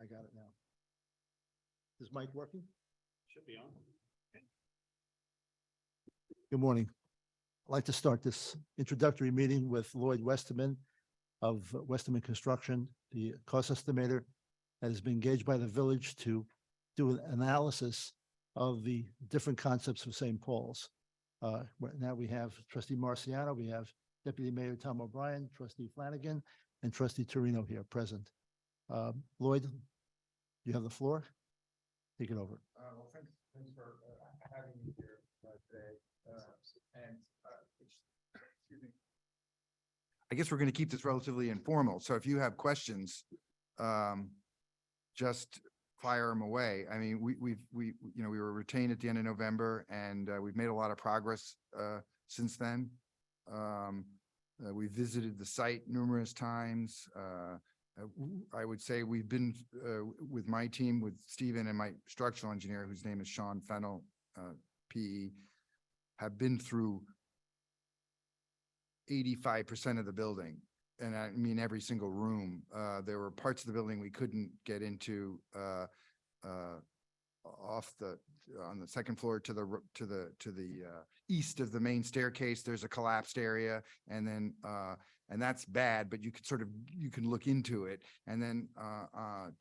got it now. Is mic working? Should be on. Good morning. I'd like to start this introductory meeting with Lloyd Westerman of Westerman Construction, the cost estimator that has been engaged by the village to do an analysis of the different concepts of St. Paul's. Now we have Trustee Marciano, we have Deputy Mayor Tom O'Brien, Trustee Flanagan, and Trustee Torino here present. Lloyd, you have the floor. Take it over. Well, thanks for having me here today. Excuse me. I guess we're going to keep this relatively informal. So if you have questions, just fire them away. I mean, we were retained at the end of November, and we've made a lot of progress since then. We visited the site numerous times. I would say we've been with my team, with Stephen and my structural engineer, whose name is Sean Fennell, PE, have been through 85% of the building. And I mean, every single room. There were parts of the building we couldn't get into on the second floor to the east of the main staircase. There's a collapsed area, and then and that's bad, but you can look into it. And then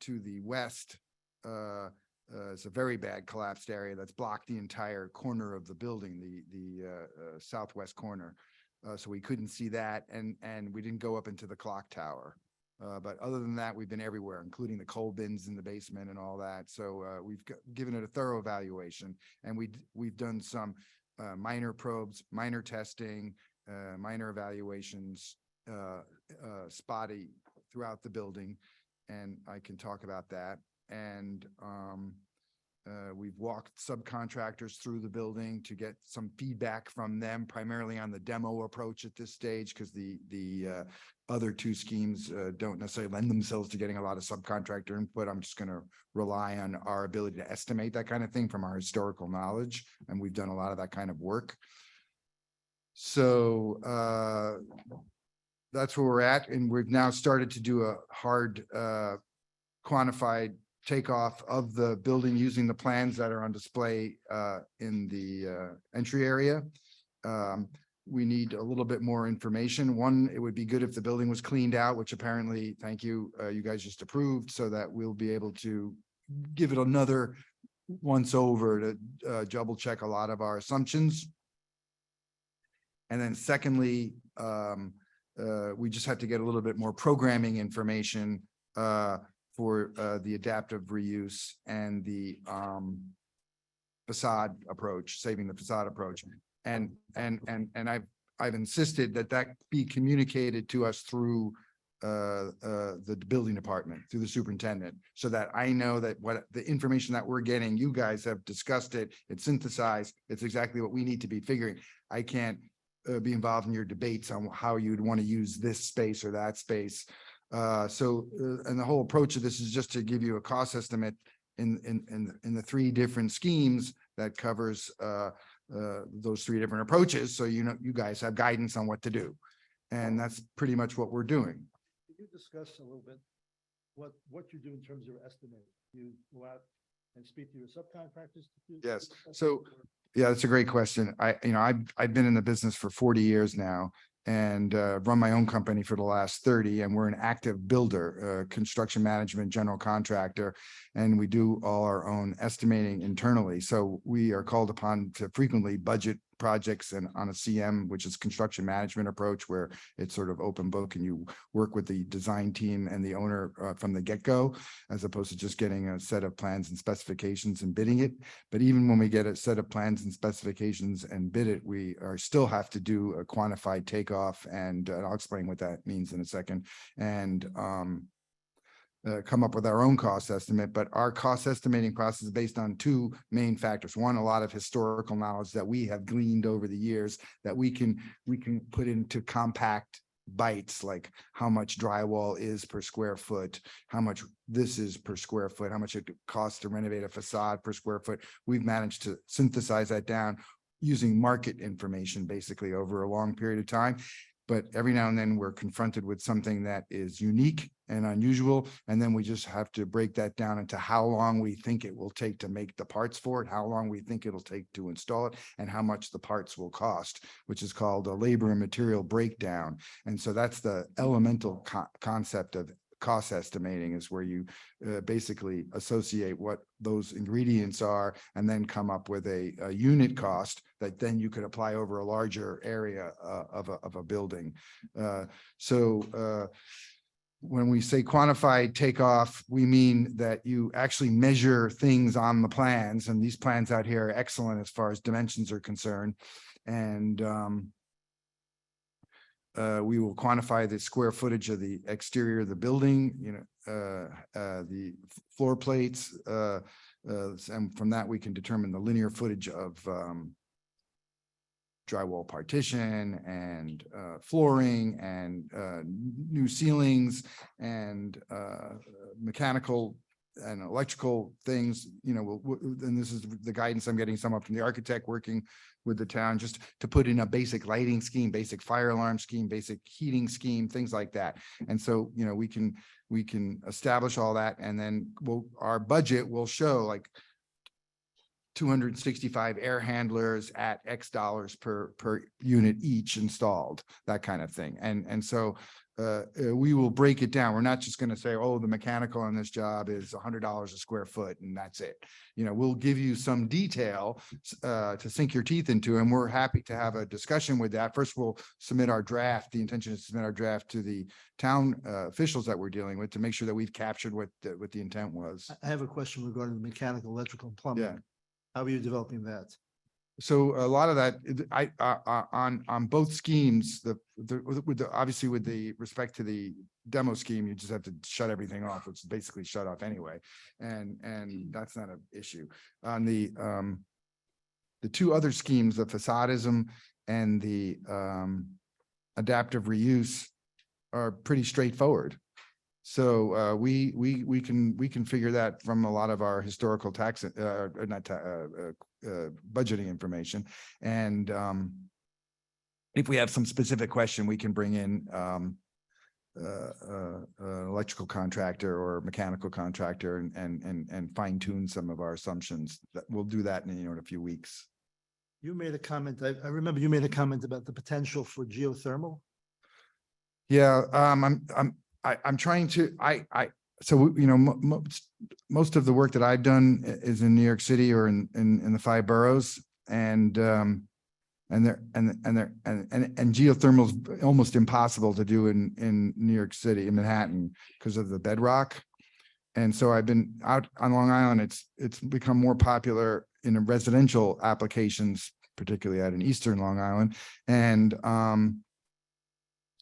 to the west, it's a very bad collapsed area that's blocked the entire corner of the building, the southwest corner. So we couldn't see that, and we didn't go up into the clock tower. But other than that, we've been everywhere, including the coal bins in the basement and all that. So we've given it a thorough evaluation, and we've done some minor probes, minor testing, minor evaluations, spotty throughout the building, and I can talk about that. And we've walked subcontractors through the building to get some feedback from them, primarily on the demo approach at this stage, because the other two schemes don't necessarily lend themselves to getting a lot of subcontractor input. I'm just going to rely on our ability to estimate that kind of thing from our historical knowledge, and we've done a lot of that kind of work. So that's where we're at, and we've now started to do a hard quantified takeoff of the building using the plans that are on display in the entry area. We need a little bit more information. One, it would be good if the building was cleaned out, which apparently, thank you, you guys just approved, so that we'll be able to give it another once over to double check a lot of our assumptions. And then secondly, we just have to get a little bit more programming information for the adaptive reuse and the facade approach, saving the facade approach. And I've insisted that be communicated to us through the building department, through the superintendent, so that I know that what the information that we're getting, you guys have discussed it, it's synthesized, it's exactly what we need to be figuring. I can't be involved in your debates on how you'd want to use this space or that space. And the whole approach of this is just to give you a cost estimate in the three different schemes that covers those three different approaches. So, you guys have guidance on what to do. And that's pretty much what we're doing. Could you discuss a little bit what you do in terms of estimating? You go out and speak to your subcontractors? Yes. So, yeah, that's a great question. I've been in the business for 40 years now, and run my own company for the last 30, and we're an active builder, construction management, general contractor, and we do all our own estimating internally. So we are called upon to frequently budget projects and on a CM, which is construction management approach, where it's sort of open book and you work with the design team and the owner from the get-go, as opposed to just getting a set of plans and specifications and bidding it. But even when we get a set of plans and specifications and bid it, we still have to do a quantified takeoff, and I'll explain what that means in a second, and come up with our own cost estimate. But our cost estimating process is based on two main factors. One, a lot of historical knowledge that we have gleaned over the years that we can put into compact bites, like how much drywall is per square foot, how much this is per square foot, how much it costs to renovate a facade per square foot. We've managed to synthesize that down using market information basically over a long period of time. but every now and then we're confronted with something that is unique and unusual. And then we just have to break that down into how long we think it will take to make the parts for it, how long we think it'll take to install it, and how much the parts will cost, which is called a labor and material breakdown. And so that's the elemental concept of cost estimating, is where you basically associate what those ingredients are and then come up with a unit cost that then you could apply over a larger area of a building. When we say quantified takeoff, we mean that you actually measure things on the plans, and these plans out here are excellent as far as dimensions are concerned. And we will quantify the square footage of the exterior of the building, the floor plates, and from that we can determine the linear footage of drywall partition and flooring and new ceilings and mechanical and electrical things, and this is the guidance I'm getting somewhat from the architect working with the town, just to put in a basic lighting scheme, basic fire alarm scheme, basic heating scheme, things like that. And so, we can establish all that, and then our budget will show like 265 air handlers at X dollars per unit each installed, that kind of thing. And so we will break it down. We're not just going to say, oh, the mechanical on this job is $100 a square foot and that's it. We'll give you some detail to sink your teeth into, and we're happy to have a discussion with that. First, we'll submit our draft. The intention is to submit our draft to the town officials that we're dealing with to make sure that we've captured what the intent was. I have a question regarding the mechanical, electrical, and plumbing. Yeah. How are you developing that? So a lot of that, on both schemes, obviously with the respect to the demo scheme, you just have to shut everything off, which is basically shut off anyway, and that's not an issue. On the two other schemes, the facadism and the adaptive reuse, are pretty straightforward. So we can figure that from a lot of our historical tax, budgeting information. And if we have some specific question, we can bring in electrical contractor or mechanical contractor and fine tune some of our assumptions. That we'll do that in a few weeks. You made a comment. I remember you made a comment about the potential for geothermal. Yeah, I'm trying to, so, most of the work that I've done is in New York City or in the 5 boroughs, and geothermal is almost impossible to do in New York City, in Manhattan, because of the bedrock. And so I've been out on Long Island. It's become more popular in residential applications, particularly out in Eastern Long Island. And,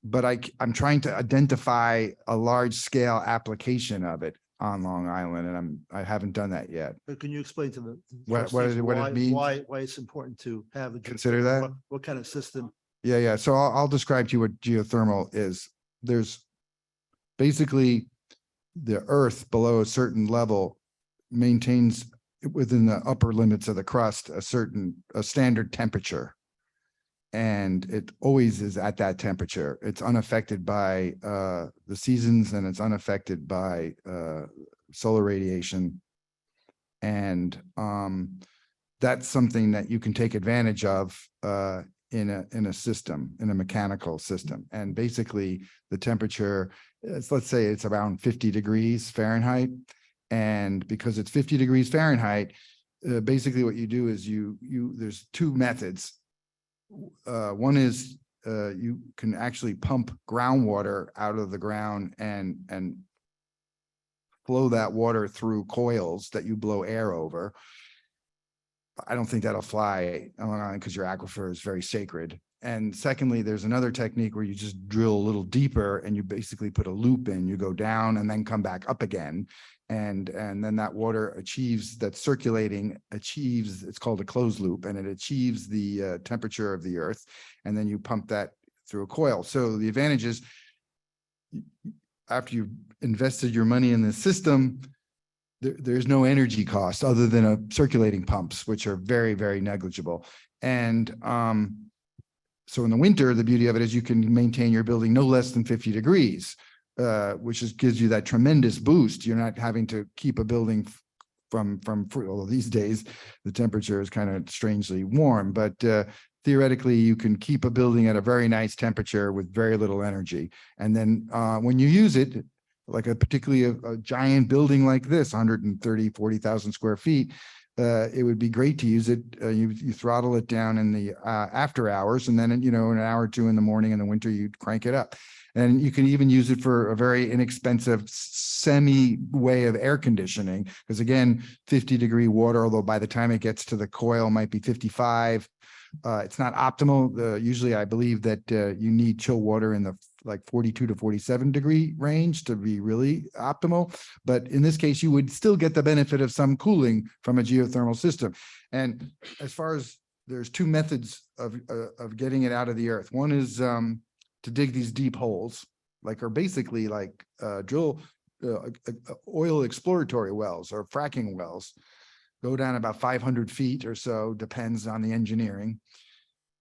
but I'm trying to identify a large scale application of it on Long Island, and I haven't done that yet. But can you explain to the What trustees it means? why it's important to have a Consider that? What kind of system? Yeah. So I'll describe to you what geothermal is. There's basically the earth below a certain level maintains within the upper limits of the crust a standard temperature. And it always is at that temperature. It's unaffected by the seasons, and it's unaffected by solar radiation. And that's something that you can take advantage of in a system, in a mechanical system. And basically the temperature is, let's say it's around 50 degrees Fahrenheit. And because it's 50 degrees Fahrenheit, basically what you do is there's two methods. One is you can actually pump groundwater out of the ground and flow that water through coils that you blow air over. I don't think that'll fly on Long Island because your aquifer is very sacred. And secondly, there's another technique where you just drill a little deeper and you basically put a loop in, you go down and then come back up again. And then that water that's circulating, it's called a closed loop, and it achieves the temperature of the earth. And then you pump that through a coil. So the advantage is, after you've invested your money in the system, there's no energy cost other than circulating pumps, which are very, very negligible. And so in the winter, the beauty of it is you can maintain your building no less than 50 degrees, which gives you that tremendous boost. You're not having to keep a building although these days the temperature is kind of strangely warm, but theoretically you can keep a building at a very nice temperature with very little energy. And then when you use it, like particularly a giant building like this, 40,000 square feet, it would be great to use it. You throttle it down in the after hours, and then, an hour or two in the morning in the winter, you crank it up. And you can even use it for a very inexpensive semi way of air conditioning. Because again, 50-degree water, although by the time it gets to the coil might be 55. It's not optimal. Usually I believe that you need chill water in the like 42 to 47 degree range to be really optimal. But in this case, you would still get the benefit of some cooling from a geothermal system. And as far as there's two methods of getting it out of the earth. One is to dig these deep holes, are basically like drill oil exploratory wells or fracking wells. Go down about 500 feet or so, depends on the engineering.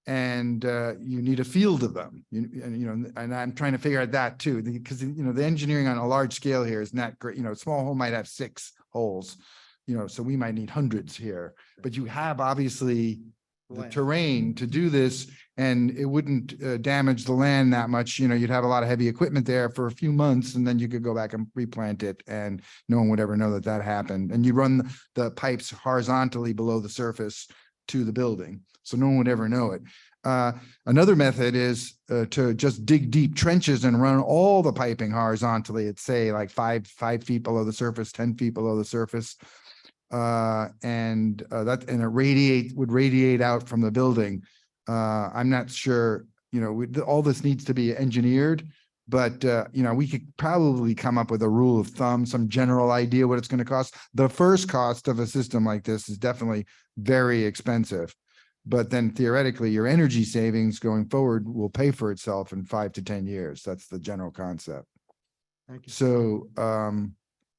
And you need a field of them. And I'm trying to figure out that too, because the engineering on a large scale here is not great. A small hole might have 6 holes, so we might need hundreds here. But you have obviously the terrain to do this, and it wouldn't damage the land that much. You'd have a lot of heavy equipment there for a few months, and then you could go back and replant it, and no one would ever know that happened. And you run the pipes horizontally below the surface to the building, so no one would ever know it. Another method is to just dig deep trenches and run all the piping horizontally at, say, like 5 feet below the surface, 10 feet below the surface. It would radiate out from the building. I'm not sure, all this needs to be engineered, but we could probably come up with a rule of thumb, some general idea what it's going to cost. The first cost of a system like this is definitely very expensive, but then theoretically your energy savings going forward will pay for itself in 5 to 10 years. That's the general concept. Thank you. So,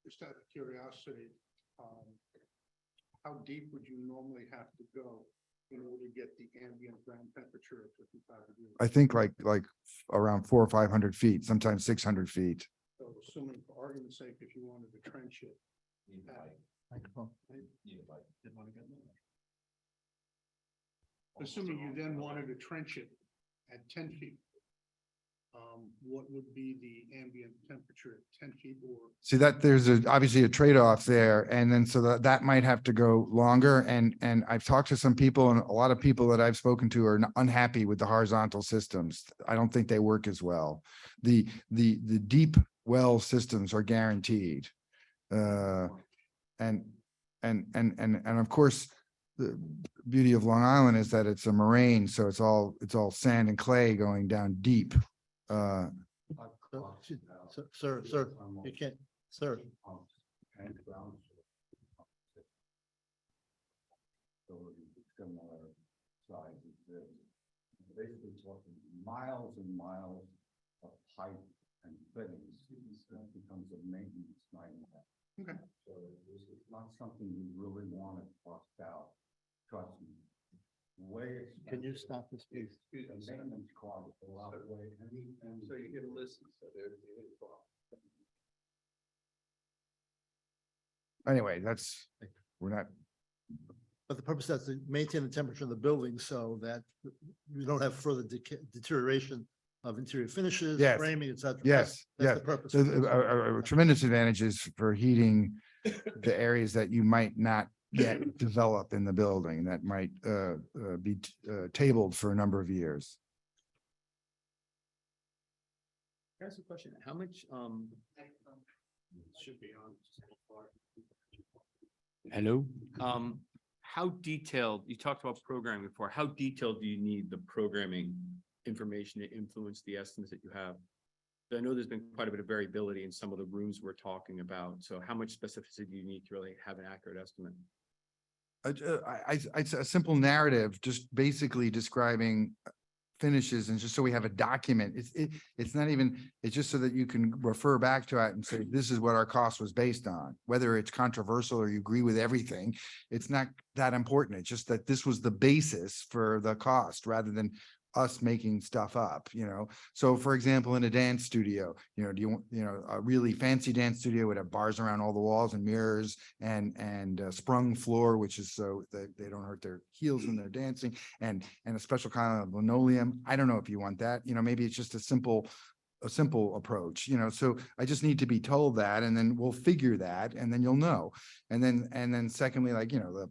just out of curiosity, how deep would you normally have to go in order to get the ambient ground temperature of 55 degrees? I think like around 400 or 500 feet, sometimes 600 feet. So assuming for argument's sake, if you wanted to trench it. Microphone. Assuming you then wanted to trench it at 10 feet, what would be the ambient temperature at 10 feet or? See that there's obviously a trade-off there. And then so that might have to go longer. And I've talked to some people, and a lot of people that I've spoken to are unhappy with the horizontal systems. I don't think they work as well. The deep well systems are guaranteed. And of course, the beauty of Long Island is that it's a moraine, so it's all sand and clay going down deep. Sir, you can't, sir. Basically talking miles and miles of pipe and fittings. That becomes a maintenance nightmare. Okay. So it's not something you really want to cost out. Trust me. Way expensive. Can you stop this, please? The maintenance cost is a lot of way. And So you get a listen, so there's the problem. Anyway, we're not. But the purpose is to maintain the temperature of the building so that you don't have further deterioration of interior finishes, Yes. framing, et cetera. Yes, That's yes. the purpose. So tremendous advantages for heating the areas that you might not yet develop in the building that might be tabled for a number of years. Here's a question. How much, Should be on. hello? How detailed, you talked about programming before, how detailed do you need the programming information to influence the estimates that you have? I know there's been quite a bit of variability in some of the rooms we're talking about. So how much specificity do you need to really have an accurate estimate? It's a simple narrative, just basically describing finishes, and just so we have a document. It's not even, it's just so that you can refer back to it and say, this is what our cost was based on. Whether it's controversial or you agree with everything, it's not that important. It's just that this was the basis for the cost, rather than us making stuff up, So for example, in a dance studio, do you want, a really fancy dance studio would have bars around all the walls and mirrors and sprung floor, which is so that they don't hurt their heels when they're dancing, and a special kind of linoleum. I don't know if you want that, maybe it's just a simple approach, so I just need to be told that, and then we'll figure that, and then you'll know. And then secondly, like, the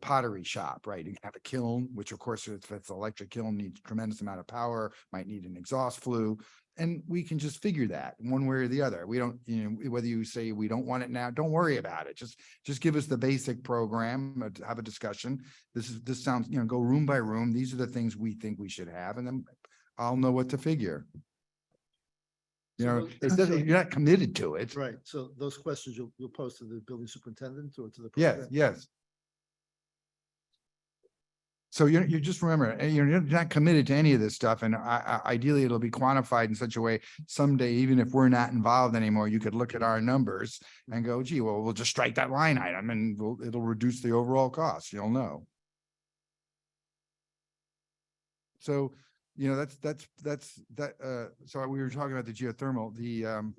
pottery shop, right? You have a kiln, which of course, if it's an electric kiln, needs tremendous amount of power, might need an exhaust flue. And we can just figure that one way or the other. We don't, whether you say we don't want it now, don't worry about it. Just give us the basic program, have a discussion. This sounds, go room by room. These are the things we think we should have, and then I'll know what to figure. It doesn't, you're not committed to it. Right, so those questions you'll pose to the building superintendent or to the. Yes, program? yes. So you just remember, you're not committed to any of this stuff, and ideally it'll be quantified in such a way someday, even if we're not involved anymore, you could look at our numbers and go, gee, well, we'll just strike that line item and it'll reduce the overall cost. You'll know. So, so we were talking about the geothermal, I'm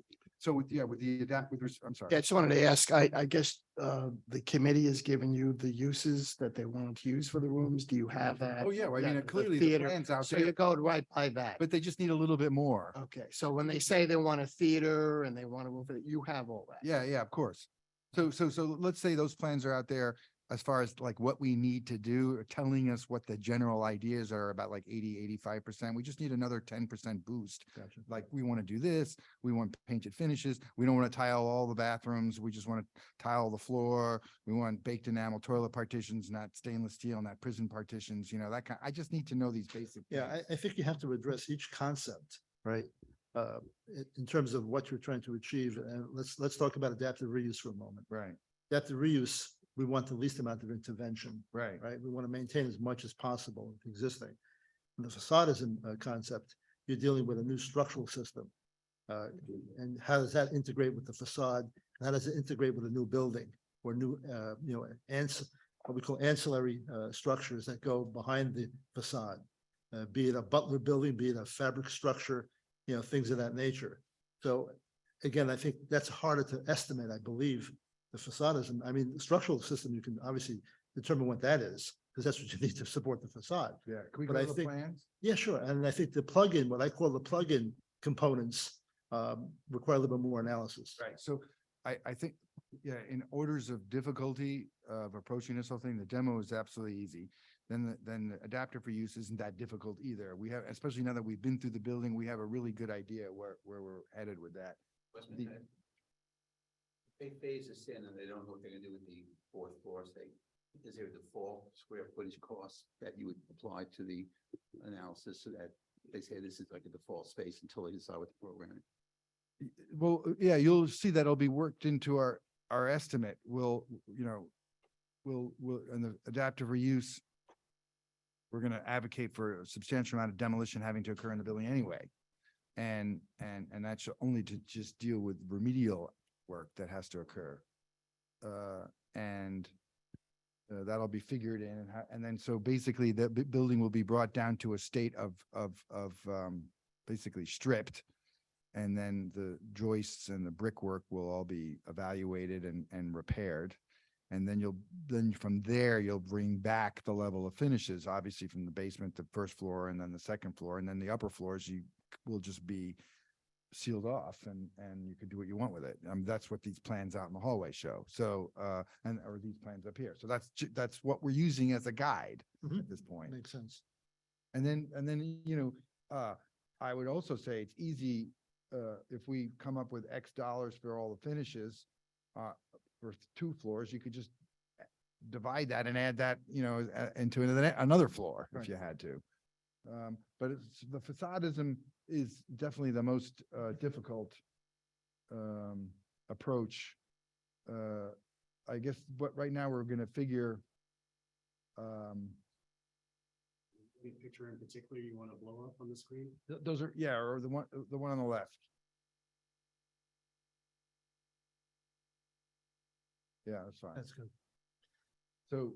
sorry. Yeah, I just wanted to ask, I guess, the committee has given you the uses that they wanted to use for the rooms. Do you have that? Oh, yeah, well, I mean, The clearly the theater. plan's out So there, you go right by that. but they just need a little bit more. Okay, so when they say they want a theater and they want a room for it, you have all that. Yeah, yeah, of course. So let's say those plans are out there as far as like what we need to do, or telling us what the general ideas are about, like 80-85%. We just need another 10% boost. Gotcha. Like, we want to do this, we want painted finishes, we don't want to tile all the bathrooms, we just want to tile the floor, we want baked enamel toilet partitions, not stainless steel, not prison partitions, that kind. I just need to know these basic Yeah, things. I think you have to address each concept, right? In terms of what you're trying to achieve, and let's talk about adaptive reuse for a moment. Right, Adaptive reuse, we want the least amount of intervention, right. right? We want to maintain as much as possible existing. In the facadism concept, you're dealing with a new structural system. And how does that integrate with the facade? How does it integrate with a new building or new, what we call ancillary structures that go behind the facade? Be it a butler building, be it a fabric structure, things of that nature. So again, I think that's harder to estimate, I believe. The facadism, I mean, the structural system, you can obviously determine what that is, because that's what you need to support the facade. Yeah, can we But go I to the think- plans? Yeah, sure. And I think the plug-in, what I call the plug-in components, require a little bit more analysis. Right, so I think, yeah, in orders of difficulty of approaching this whole thing, the demo is absolutely easy. Then the adapter for use isn't that difficult either. We have, especially now that we've been through the building, we have a really good idea where we're headed with that. The- They phase this in and they don't know what they're gonna do with the fourth floor, is there a default square footage cost that you would apply to the analysis, so that they say this is like a default space until they decide what the program is? Well, yeah, you'll see that it'll be worked into our estimate. We'll, and the adaptive reuse, we're going to advocate for a substantial amount of demolition having to occur in the building anyway. And that's only to just deal with remedial work that has to occur. That'll be figured in, and then so basically the building will be brought down to a state of basically stripped. And then the joists and the brickwork will all be evaluated and repaired. And then from there, you'll bring back the level of finishes, obviously from the basement, the first floor, and then the second floor, and then the upper floors, you will just be sealed off and you can do what you want with it. That's what these plans out in the hallway show. So, or these plans up here. So that's what we're using as a guide Mhm. at this point. Makes sense. And then, I would also say it's easy, if we come up with X dollars for all the finishes, for 2 floors, you could just divide that and add that, into another floor if Right. you had to. But the facadism is definitely the most difficult approach. I guess, but right now we're gonna figure. Any picture in particular you want to blow up on the screen? Those are, yeah, or the one on the left. Yeah, that's fine. That's good. So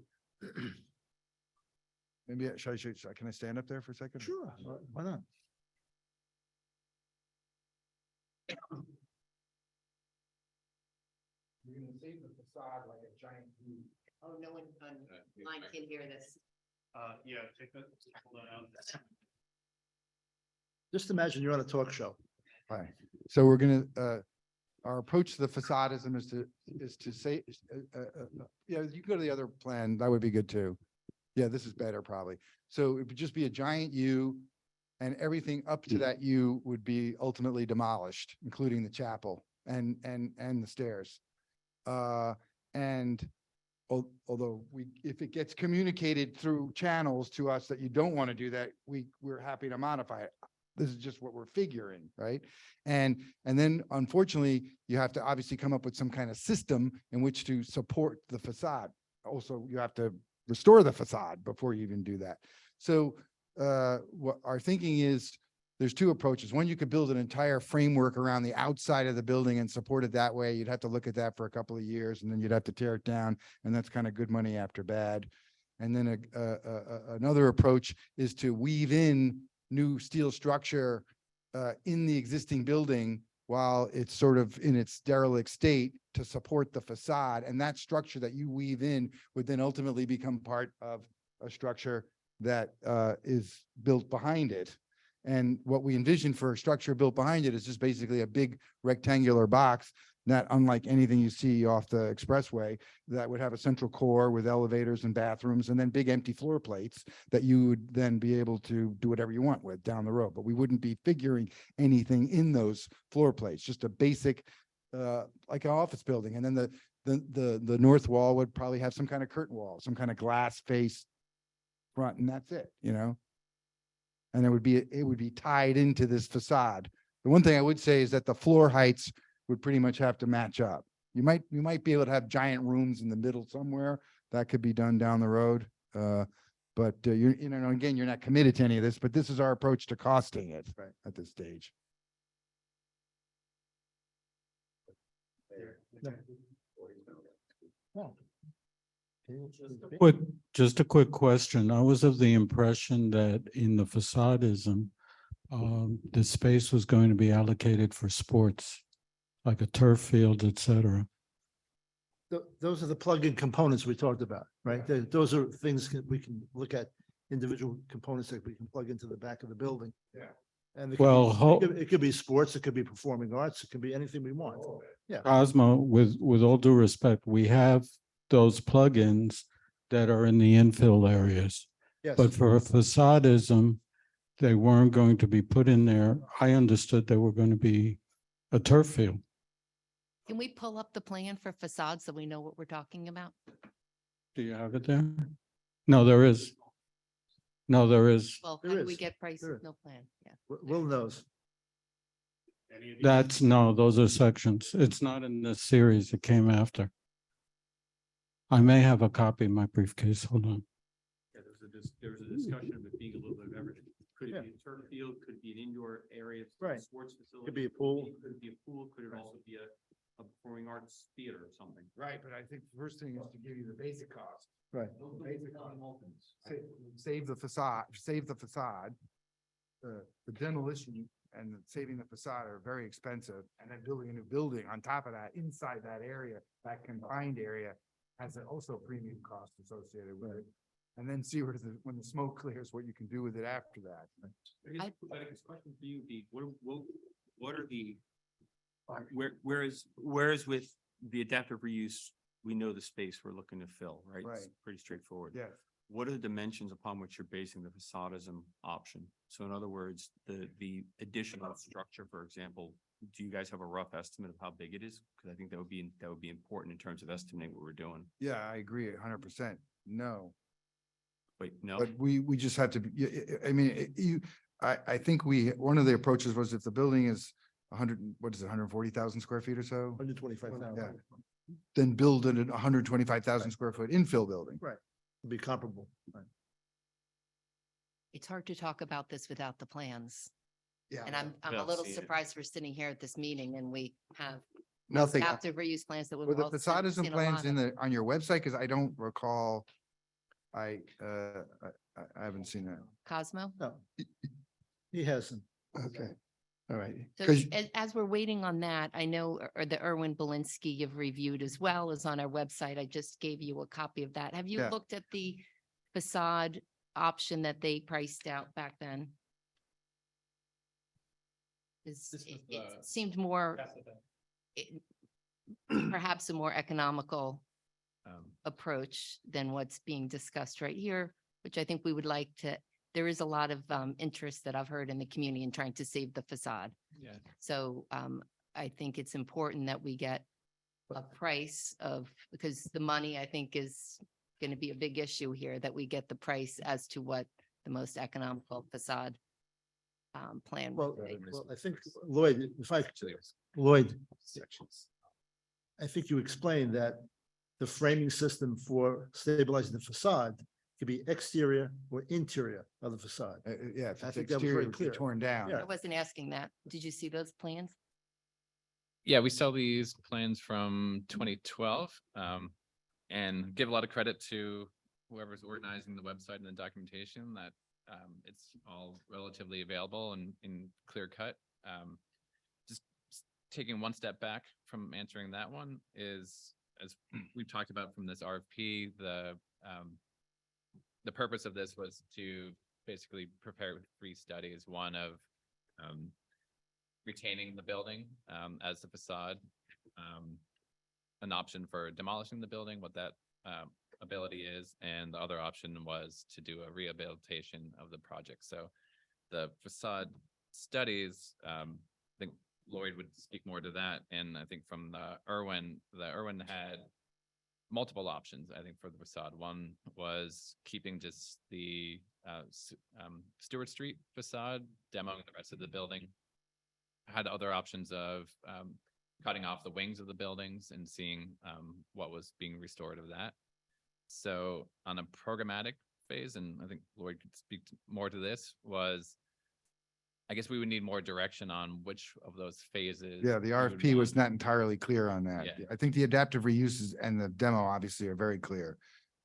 Maybe, can I stand up there for a second? Sure, why not? You're gonna save the facade like a giant U. Oh, no one online can hear this. Yeah, take that, hold on out. Just imagine you're on a talk show. Right. So we're gonna, our approach to the facadism is to say, yeah, you can go to the other plan. That would be good too. Yeah, this is better probably. So it would just be a giant U and everything up to that U would be ultimately demolished, including the chapel and the stairs. And although if it gets communicated through channels to us that you don't want to do that, we're happy to modify it. This is just what we're figuring, right? And then unfortunately, you have to obviously come up with some kind of system in which to support the facade. Also, you have to restore the facade before you even do that. So what our thinking is, there's two approaches. One, you could build an entire framework around the outside of the building and support it that way. You'd have to look at that for a couple of years and then you'd have to tear it down. And that's kind of good money after bad. And then another approach is to weave in new steel structure in the existing building while it's sort of in its derelict state to support the facade. And that structure that you weave in would then ultimately become part of a structure that is built behind it. And what we envision for a structure built behind it is just basically a big rectangular box, not unlike anything you see off the expressway, that would have a central core with elevators and bathrooms and then big empty floor plates that you would then be able to do whatever you want with down the road. But we wouldn't be figuring anything in those floor plates, just a basic, like an office building. And then the north wall would probably have some kind of curtain wall, some kind of glass face front, and that's it, you know? And it would be tied into this facade. The one thing I would say is that the floor heights would pretty much have to match up. You might be able to have giant rooms in the middle somewhere. That could be done down the road. But again, you're not committed to any of this, but this is our approach to costing it at this stage. Just a quick question. I was of the impression that in the facadism, the space was going to be allocated for sports, like a turf field, et cetera. Those are the plug-in components we talked about, right? Those are things that we can look at, individual components that we can plug into the back of the building. Yeah. And Well, it could be sports, it could be performing arts, it could be anything we want. Yeah. Cosmo, with all due respect, we have those plugins that are in the infill areas. Yes. But for facadism, they weren't going to be put in there. I understood they were going to be a turf field. Can we pull up the plan for facades so we know what we're talking about? Do you have it there? No, there is. No, there is. Well, There how do we is. get prices? There is. No plan, yeah. Will knows. Any of these? That's, no, those are sections. It's not in this series. It came after. I may have a copy in my briefcase. Hold on. Yeah, there was a discussion of it being a little bit of everything. Could Yeah. it be a turf field? Could it be an indoor area? Right. Sports facility? Could be a pool. Could it be a pool? Could it Right. also be a performing arts theater or something? Right, but I think the first thing is to give you the basic cost. Right. Save the facade. The demolition and saving the facade are very expensive, and then building a new building on top of that, inside that area, that confined area, has also premium cost associated with it. And then see when the smoke clears, what you can do with it after that. I guess question for you would be, what are the, whereas with the adaptive reuse, we know the space we're looking to fill, right? It's Right. pretty straightforward. Yes. What are the dimensions upon which you're basing the facadism option? So in other words, the additional structure, for example, do you guys have a rough estimate of how big it is? Because I think that would be important in terms of estimating what we're doing. Yeah, I agree 100%. No. Wait, no? But we just have to be, I mean, I think one of the approaches was if the building is 140,000 square feet or so, 125,000. Yeah. then build a 125,000 square foot infill building. Right. Be comparable. Right. It's hard to talk about this without the plans. Yeah. And I'm a Without little seeing it. surprised we're sitting here at this meeting and we have Nothing. adaptive reuse plans that we've Were the all facades seen and a lot plans of. on your website? Because I don't recall. I haven't seen that. Cosmo? No. He hasn't. Okay, all right. So 'Cause as we're waiting on that, I know the Irwin Belinsky you've reviewed as well as on our website. I just gave you a copy of that. Have you Yeah. looked at the facade option that they priced out back then? It seemed more, it- perhaps a more economical approach than what's being discussed right here, which I think we would like to, there is a lot of interest that I've heard in the community in trying to save the facade. Yeah. So I think it's important that we get a price of, because the money I think is going to be a big issue here, that we get the price as to what the most economical facade plan. Well, would be. I think Lloyd, Lloyd, I think you explained that the framing system for stabilizing the facade could be exterior or interior of the facade. Yeah, if I it's think that was very exterior, it'd be clear. torn down. Yeah. I wasn't asking that. Did you see those plans? Yeah, we saw these plans from 2012, and give a lot of credit to whoever's organizing the website and the documentation that it's all relatively available and in clear cut. Just taking one step back from answering that one is, as we've talked about from this RFP, the purpose of this was to basically prepare 3 studies, one of retaining the building as the facade, an option for demolishing the building, what that ability is, and the other option was to do a rehabilitation of the project. So the facade studies, I think Lloyd would speak more to that, and I think from the Irwin had multiple options, I think, for the facade. One was keeping just the Stewart Street facade, demoing the rest of the building. Had other options of cutting off the wings of the buildings and seeing what was being restored of that. So on a programmatic phase, and I think Lloyd could speak more to this, was I guess we would need more direction on which of those phases. Yeah, the we would RFP was want. not entirely clear on that. Yeah. I think the adaptive reuses and the demo obviously are very clear.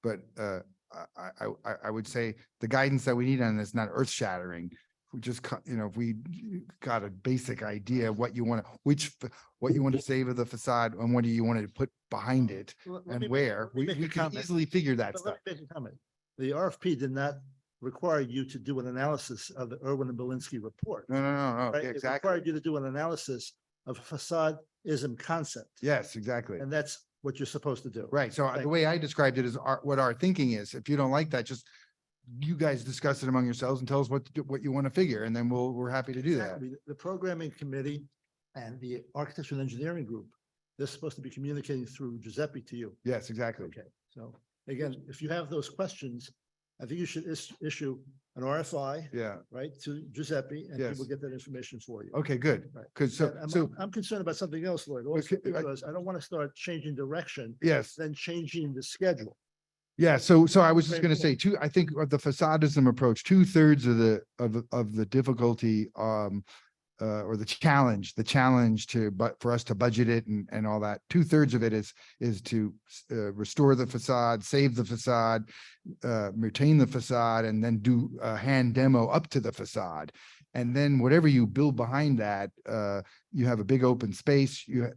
But I would say the guidance that we need on this is not earth shattering. We just, if we got a basic idea of what you want to, what you want to save of the facade and what do you want to put behind it and where, we could easily figure that But stuff. let me make a comment. The RFP did not require you to do an analysis of the Irwin and Belinsky report. No, Right? yeah, It exactly. required you to do an analysis of facade-ism concept. Yes, exactly. And that's what you're supposed to do. Right. So Thank the way I described it is what our thinking is. If you don't like that, just you guys discuss it among yourselves and tell us what you want to figure, and then we're happy to do that. Exactly. The programming committee and the architecture and engineering group, they're supposed to be communicating through Giuseppe to you. Yes, exactly. Okay, so again, if you have those questions, I think you should issue an RFI, Yeah. right, to Giuseppe, and he Yes. will get that information for you. Okay, good. Right. Cause And I'm- so, I'm concerned about something else, Lloyd, also, Okay, because I don't want to start changing direction, yes. then changing the schedule. Yeah, so I was just Very gonna cool. say I think of the facadism approach, 2/3 of the difficulty, or the challenge for us to budget it and all that, 2/3 of it is to restore the facade, save the facade, retain the facade, and then do a hand demo up to the facade. And then whatever you build behind that, you have a big open space. I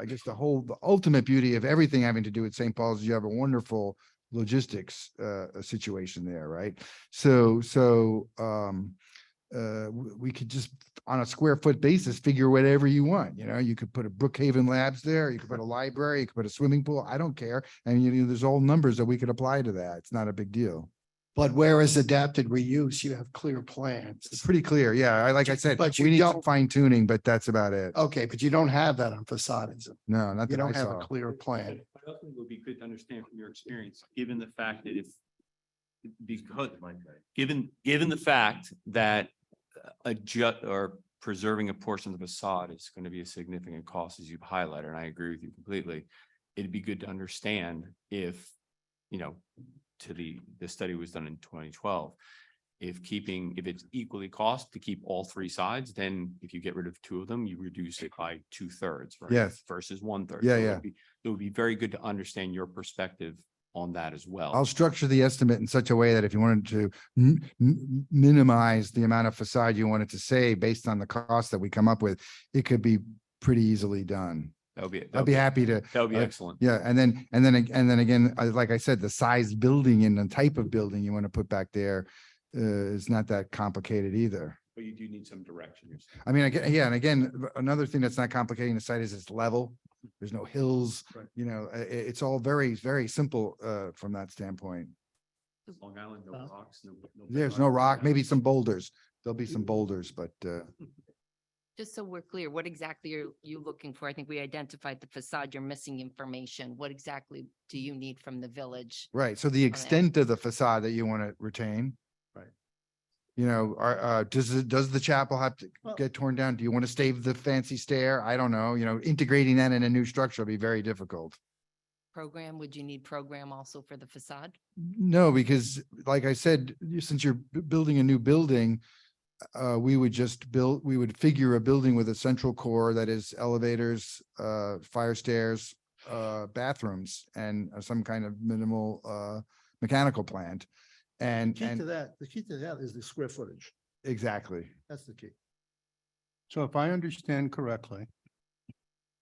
guess the ultimate beauty of everything having to do with St. Paul's is you have a wonderful logistics situation there, right? We could just on a square foot basis figure whatever you want. You could put a Brookhaven Labs there, you could put a library, you could put a swimming pool. I don't care. And there's all numbers that we could apply to that. It's not a big deal. But whereas adapted reuse, you have clear It's plans. pretty clear. Yeah, like I said, But we you need some don't- fine tuning, but that's about it. Okay, but you don't have that on facadism. No, not You that I don't have a saw. clear plan. I also think it would be good to understand from your experience, given the fact that given the fact that or preserving a portion of the facade is going to be a significant cost, as you've highlighted, and I agree with you completely. It'd be good to understand if, the study was done in 2012. If it's equally cost to keep all 3 sides, then if you get rid of 2 of them, you reduce it by 2/3, right? Yes. Versus 1/3. Yeah, So yeah. it would be very good to understand your perspective on that as well. I'll structure the estimate in such a way that if you wanted to minimize the amount of facade you wanted to save based on the cost that we come up with, it could be pretty easily done. I'd be happy to. That would be uh, excellent. Yeah, and then again, like I said, the size building and the type of building you want to put back there is not that complicated either. But you do need some direction. You're saying. I mean, again, yeah, and again, another thing that's not complicating the site is it's level. There's no hills, Right. you know, it's all very, very simple from that standpoint. Long Island, no rocks, no. There's no rock, maybe some boulders. There'll be some boulders, but Just so we're clear, what exactly are you looking for? I think we identified the facade, you're missing information. What exactly do you need from the village? right. So the extent of the facade that you want to retain. Right. You know, does the chapel have to Well- get torn down? Do you want to save the fancy stair? I don't know, you know, integrating that in a new structure will be very difficult. Program, would you need program also for the facade? No, because like I said, since you're building a new building, we would figure a building with a central core that is elevators, fire stairs, bathrooms, and some kind of minimal, mechanical plant. And, The key to that is the square footage. exactly. That's the key. So if I understand correctly,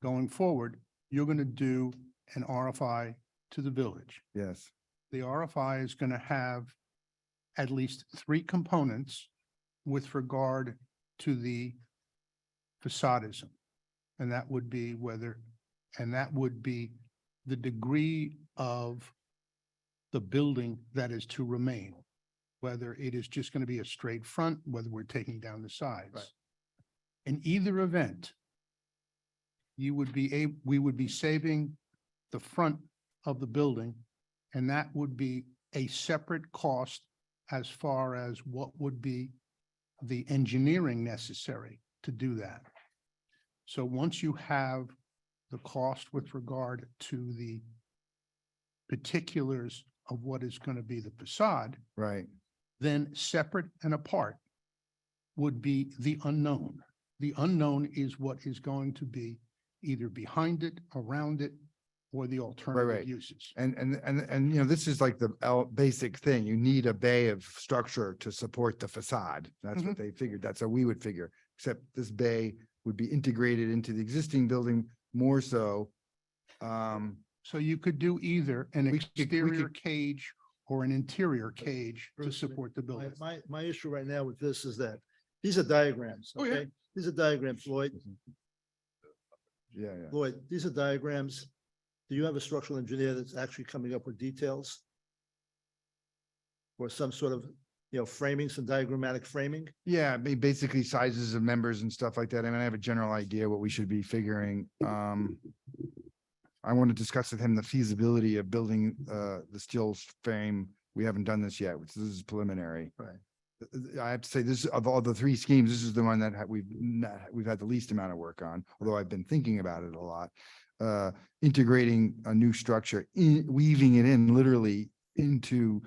going forward, you're going to do an RFI to the village. Yes, The RFI is going to have at least 3 components with regard to the facadism. And that would be the degree of the building that is to remain, whether it is just going to be a straight front, whether we're taking down the sides. Right. In either event, we would be saving the front of the building, and that would be a separate cost as far as what would be the engineering necessary to do that. So once you have the cost with regard to the particulars of what is going to be the facade, right. then separate and apart would be the unknown. The unknown is what is going to be either behind it, around it, or the alternative uses. And, you know, this is like the basic thing. You need a bay of structure to support the facade. That's what they figured. That's how we would figure, except this bay would be integrated into the existing building more so. So you could do either an We could- exterior cage or an interior cage to Bruce, support the building. My issue right now with this is that these are diagrams, Oh, yeah. okay? These are diagrams, Lloyd. Yeah, yeah. Lloyd, these are diagrams. Do you have a structural engineer that's actually coming up with details? Or some sort of, framing, some diagrammatic framing? Yeah, basically sizes of members and stuff like that. I mean, I have a general idea what we should be figuring. I want to discuss with him the feasibility of building the steel frame. We haven't done this yet, which this is preliminary. Right. I have to say this, of all the 3 schemes, this is the one that we've had the least amount of work on, although I've been thinking about it a lot. Integrating a new structure, weaving it in literally into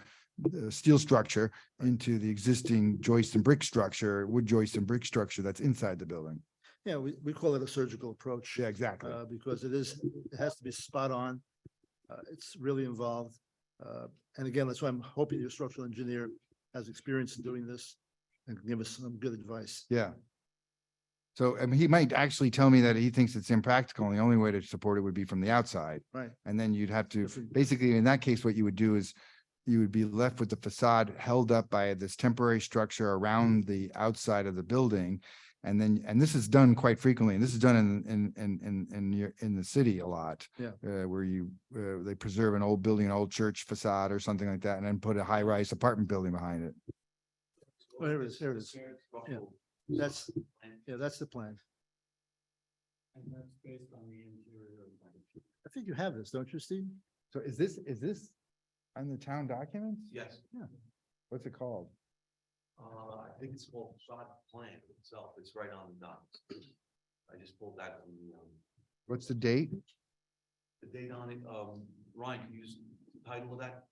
the steel structure, into the existing joist and brick structure, wood joist and brick structure that's inside the building. Yeah, we call it a surgical approach. Yeah, exactly. Because it has to be spot on. It's really involved. And again, that's why I'm hoping your structural engineer has experience in doing this and can give us some good advice. Yeah. So, I mean, he might actually tell me that he thinks it's impractical and the only way to support it would be from the outside. Right. And then you'd have to, Different- basically, in that case, what you would do is you would be left with the facade held up by this temporary structure around the outside of the building. And then, and this is done quite frequently, and this is done in the city a lot. Yeah. Where they preserve an old building, an old church facade or something like that, and then put a high-rise apartment building behind it. Oh, here it is, here it is. Yeah. That's the plan. And that's based on the interior. I think you have this, don't you, Steve? So is this on the town documents? Yes. What's it called? I think it's called facade plan itself. It's right on the docs. I just pulled that from the, What's the date? the date on it. Ryan, can you use the title of that?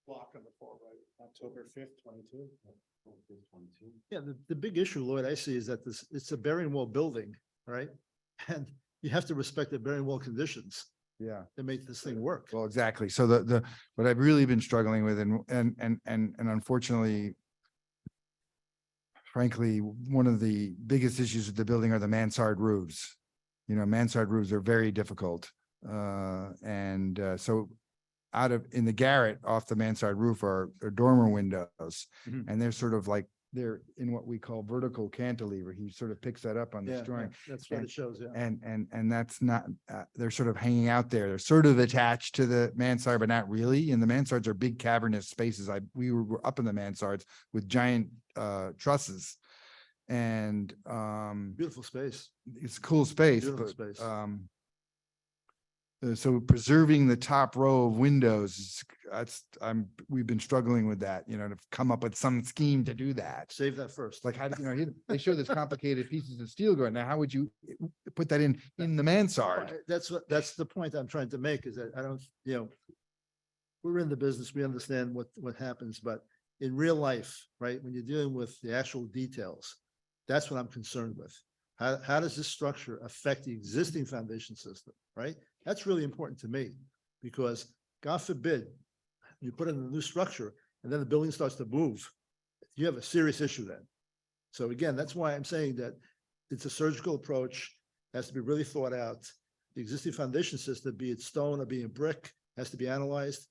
Block on the far right, October 5th, 22. Yeah, the big issue, Lloyd, I see is that it's a bearing wall building, right? And you have to respect the bearing wall conditions. Yeah. that make this thing work. Well, exactly. So what I've really been struggling with and unfortunately, frankly, one of the biggest issues with the building are the mansard roofs. You know, mansard roofs are very difficult. So in the garret off the mansard roof are dormer windows. Mhm. And they're sort of like, they're in what we call vertical cantilever. He sort of picks that up on this Yeah, drawing. that's what it shows, yeah. And that's not, they're sort of hanging out there. They're sort of attached to the mansard, but not really. And the mansards are big cavernous spaces. We were up in the mansards with giant trusses. And Beautiful space, it's a cool space, beautiful but space. so preserving the top row of windows, we've been struggling with that, you know, to come up with some scheme to do that. Save that first. Like, how do you know, they show this complicated pieces of steel going, now how would you put that in the mansard? That's the point I'm trying to make is that I don't, we're in the business, we understand what happens, but in real life, right, when you're dealing with the actual details, that's what I'm concerned with. How does this structure affect the existing foundation system, right? That's really important to me because God forbid you put in a new structure and then the building starts to move, you have a serious issue then. So again, that's why I'm saying that it's a surgical approach, has to be really thought out. The existing foundation system, be it stone or be it brick, has to be analyzed.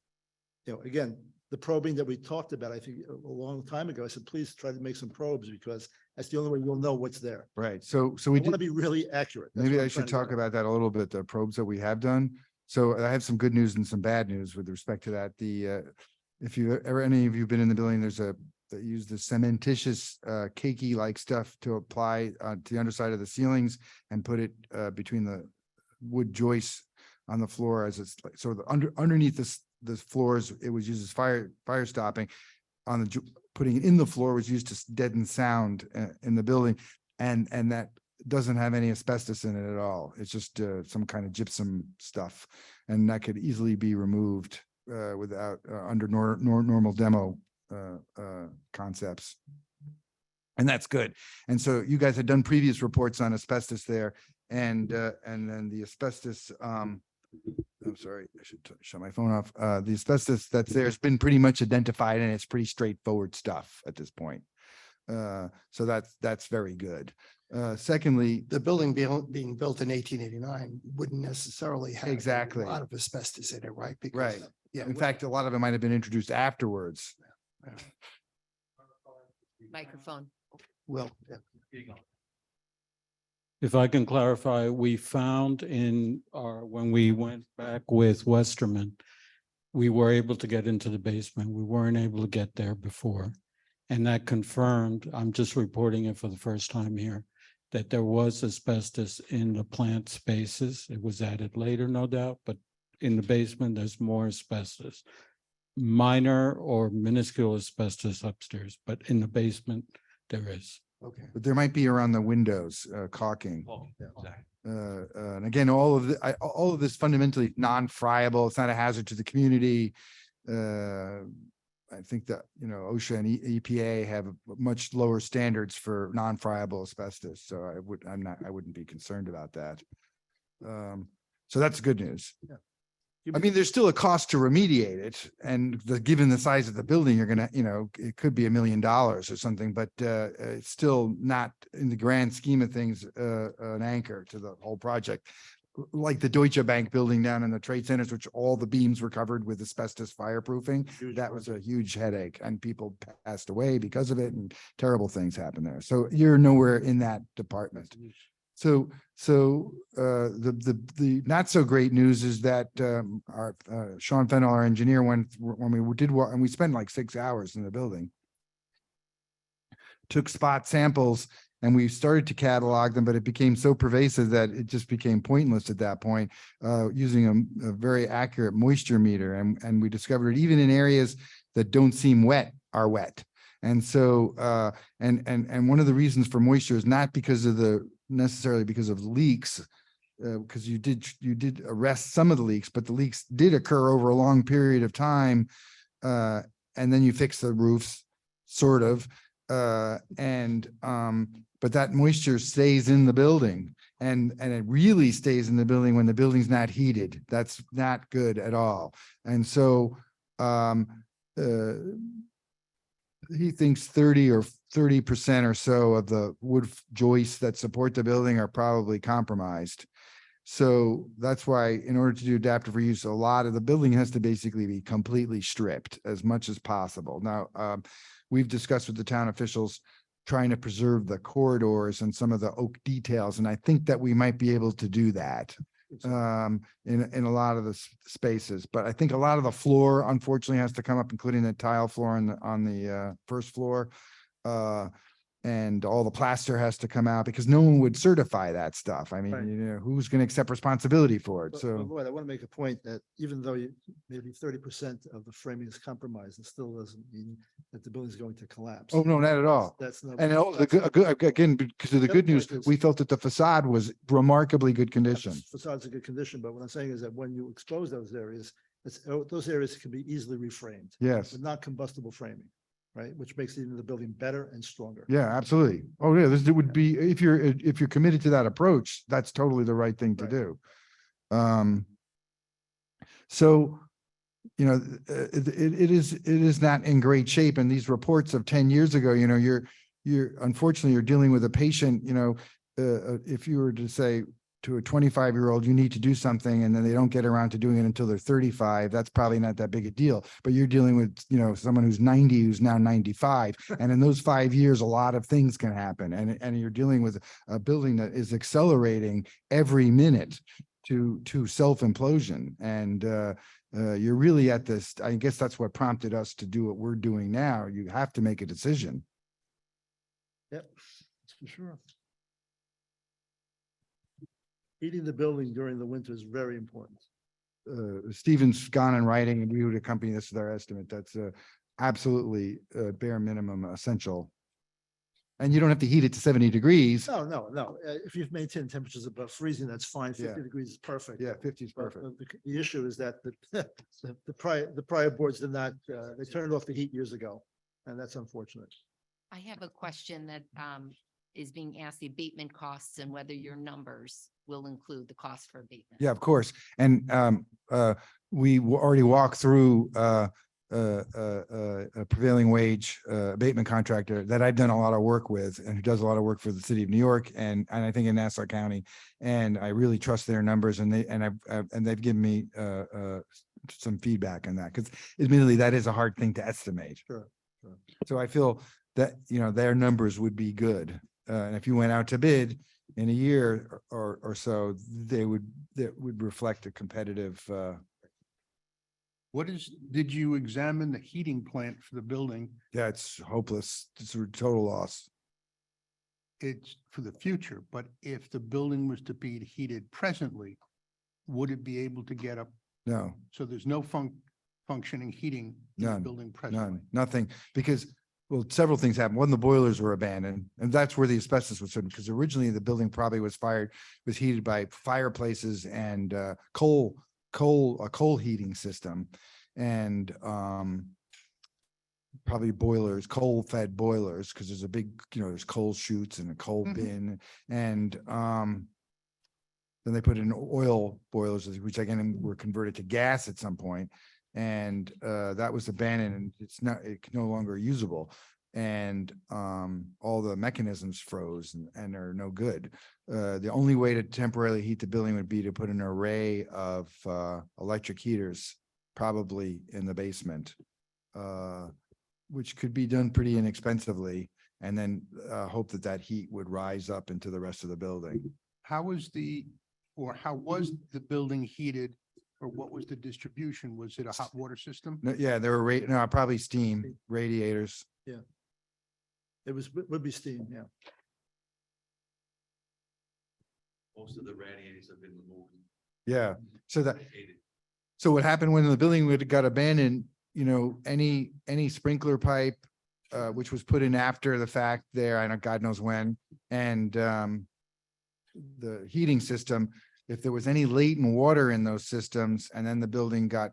Again, the probing that we talked about, I think a long time ago, I said, please try to make some probes because that's the only way you'll know what's there. Right, so I we want to did, be really accurate. That's maybe what I I'm should trying to talk get at. about that a little bit, the probes that we have done. So I have some good news and some bad news with respect to that. If any of you have been in the building, they use the cementitious, cakey like stuff to apply to the underside of the ceilings and put it between the wood joists on the floor as it's like, so underneath the floors, it was used as fire stopping. Putting it in the floor was used to deaden sound in the building, and that doesn't have any asbestos in it at all. It's just some kind of gypsum stuff, and that could easily be removed without under normal demo concepts. And that's good. And so you guys had done previous reports on asbestos there, and then the asbestos. I'm sorry, I should shut my phone off. The asbestos that's there has been pretty much identified, and it's pretty straightforward stuff at this point. So that's very good. Secondly, The building being built in 1889 wouldn't necessarily have Exactly. a lot of asbestos in it, right? Because, right. yeah, In fact, a lot of it might have been introduced afterwards. Microphone. well, If I can clarify, we found when we went back with Westerman, we were able to get into the basement. We weren't able to get there before. And that confirmed, I'm just reporting it for the first time here, that there was asbestos in the plant spaces. It was added later, no doubt, but in the basement, there's more asbestos. Minor or minuscule asbestos upstairs, but in the basement, there is. okay. But there might be around the windows, caulking. And again, all of this fundamentally non-friable. It's not a hazard to the community. I think that, OSHA and EPA have much lower standards for non-friable asbestos. So I wouldn't be concerned about that. So that's good news. Yeah. I mean, there's still a cost to remediate it, and given the size of the building, you're gonna, it could be $1 million or something, but it's still not, in the grand scheme of things, an anchor to the whole project. Like the Deutsche Bank building down in the trade centers, which all the beams were covered with asbestos fireproofing. That was a huge headache, and people passed away because of it, and terrible things happened there. So you're nowhere in that department. So the not so great news is that our Sean Fennell, our engineer, when we did work, and we spent like 6 hours in the building, took spot samples, and we started to catalog them, but it became so pervasive that it just became pointless at that point, using a very accurate moisture meter. And we discovered it even in areas that don't seem wet are wet. And so, and one of the reasons for moisture is not necessarily because of leaks, because you did arrest some of the leaks, but the leaks did occur over a long period of time. And then you fix the roofs, sort of. But that moisture stays in the building. And it really stays in the building when the building's not heated. That's not good at all. And so, he thinks 30% or so of the wood joists that support the building are probably compromised. So that's why in order to do adaptive reuse, a lot of the building has to basically be completely stripped as much as possible. Now, we've discussed with the town officials trying to preserve the corridors and some of the oak details, and I think that we might be able to do that in a lot of the spaces. But I think a lot of the floor unfortunately has to come up, including the tile floor on the first floor. And all the plaster has to come out because no one would certify that stuff. I mean, Right. you know, who's going to accept responsibility for it? But So, Lloyd, I want to make a point that even though maybe 30% of the framing is compromised, it still doesn't mean that the building's going to collapse. oh, no, not at all. That's not. And all the that's- good, again, because of the The good other news, point is- we felt that the facade was remarkably good condition. Facade's in good condition, but what I'm saying is that when you expose those areas, those areas can be easily reframed Yes. with not combustible framing, right? Which makes even the building better and stronger. Yeah, absolutely. Oh, yeah, this would be, if you're committed to that approach, that's totally the right thing to Right. do. So, you know, it is not in great shape. And these reports of 10 years ago, you know, unfortunately, you're dealing with a patient, you know, if you were to say to a 25-year-old, you need to do something, and then they don't get around to doing it until they're 35, that's probably not that big a deal. But you're dealing with, you know, someone who's 90, who's now 95. And in those 5 years, a lot of things can happen. And you're dealing with a building that is accelerating every minute to self-implosion. And you're really at this, I guess that's what prompted us to do what we're doing now. You have to make a decision. Yep, that's for sure. Heating the building during the winter is very important. Stephen's gone in writing, and we would accompany this with our estimate. That's absolutely bare minimum essential. And you don't have to heat it to 70 degrees. No. If you've maintained temperatures above freezing, that's fine. 50 Yeah. degrees is perfect. Yeah, 50 is But, perfect. the issue is that the prior boards did not, they turned off the heat years ago, and that's unfortunate. I have a question that is being asked, the abatement costs and whether your numbers will include the cost for abatement. Yeah, of course. And we already walked through a prevailing wage abatement contractor that I've done a lot of work with, and who does a lot of work for the city of New York and I think in Nassau County. And I really trust their numbers, and they've given me some feedback on that, because admittedly, that is a hard thing to estimate. Sure. So I feel that, you know, their numbers would be good. And if you went out to bid in a year or so, that would reflect a competitive, Did you examine the heating plant for the building? yeah, it's hopeless. It's a total loss. It's for the future, but if the building was to be heated presently, would it be able to get up? No, So there's no functioning heating in the None, building presently? nothing, because, well, several things happened. One, the boilers were abandoned, and that's where the asbestos was certain, because originally the building probably was heated by fireplaces and a coal heating system, and probably boilers, coal-fed boilers, because there's a big, you know, there's coal chutes and a coal Mhm. bin, and then they put in oil boilers, which again were converted to gas at some point. And that was abandoned, and it's no longer usable. And all the mechanisms froze and are no good. The only way to temporarily heat the building would be to put an array of electric heaters, probably in the basement, which could be done pretty inexpensively, and then hope that heat would rise up into the rest of the building. How was the building heated, or what was the distribution? Was it a hot water system? No, yeah, there were probably steam radiators. Would be steam, yeah. Most of the radiators have been removed. Yeah, so what happened when the building got abandoned, you know, any sprinkler pipe, which was put in after the fact there, I know God knows when, and the heating system, if there was any latent water in those systems and then the building got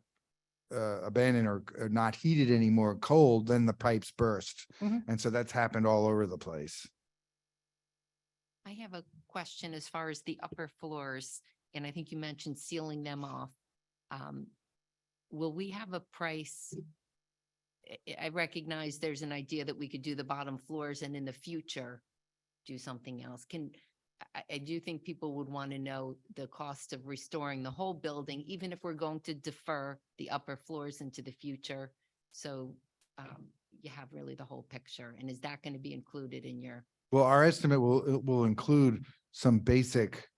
abandoned or not heated anymore, cold, then the pipes burst. Mhm. And so that's happened all over the place. I have a question as far as the upper floors, and I think you mentioned sealing them off. Will we have a price? I recognize there's an idea that we could do the bottom floors and in the future do something else. I do think people would want to know the cost of restoring the whole building, even if we're going to defer the upper floors into the future. So you have really the whole picture. And is that going to be included in your? Well, our estimate will include some basic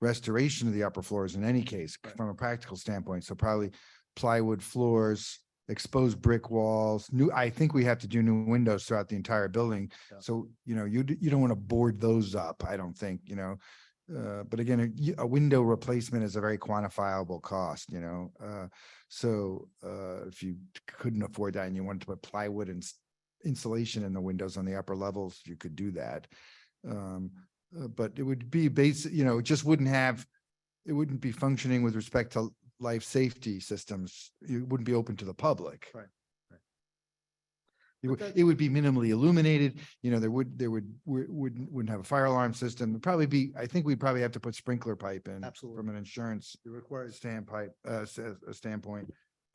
restoration of the upper floors in any case, from a practical standpoint. So probably plywood floors, exposed brick walls, I think we have to do new windows throughout the entire building. Yeah. So, you don't want to board those up, I don't think, but again, a window replacement is a very quantifiable cost, so if you couldn't afford that and you wanted to put plywood and insulation in the windows on the upper levels, you could do that. But it would be basic, it just it wouldn't be functioning with respect to life safety systems. It wouldn't be open to the public. Right, right. It would be minimally illuminated, wouldn't have a fire alarm system. It'd probably be, I think we'd probably have to put sprinkler pipe in. Absolutely. From an insurance It requires standpoint,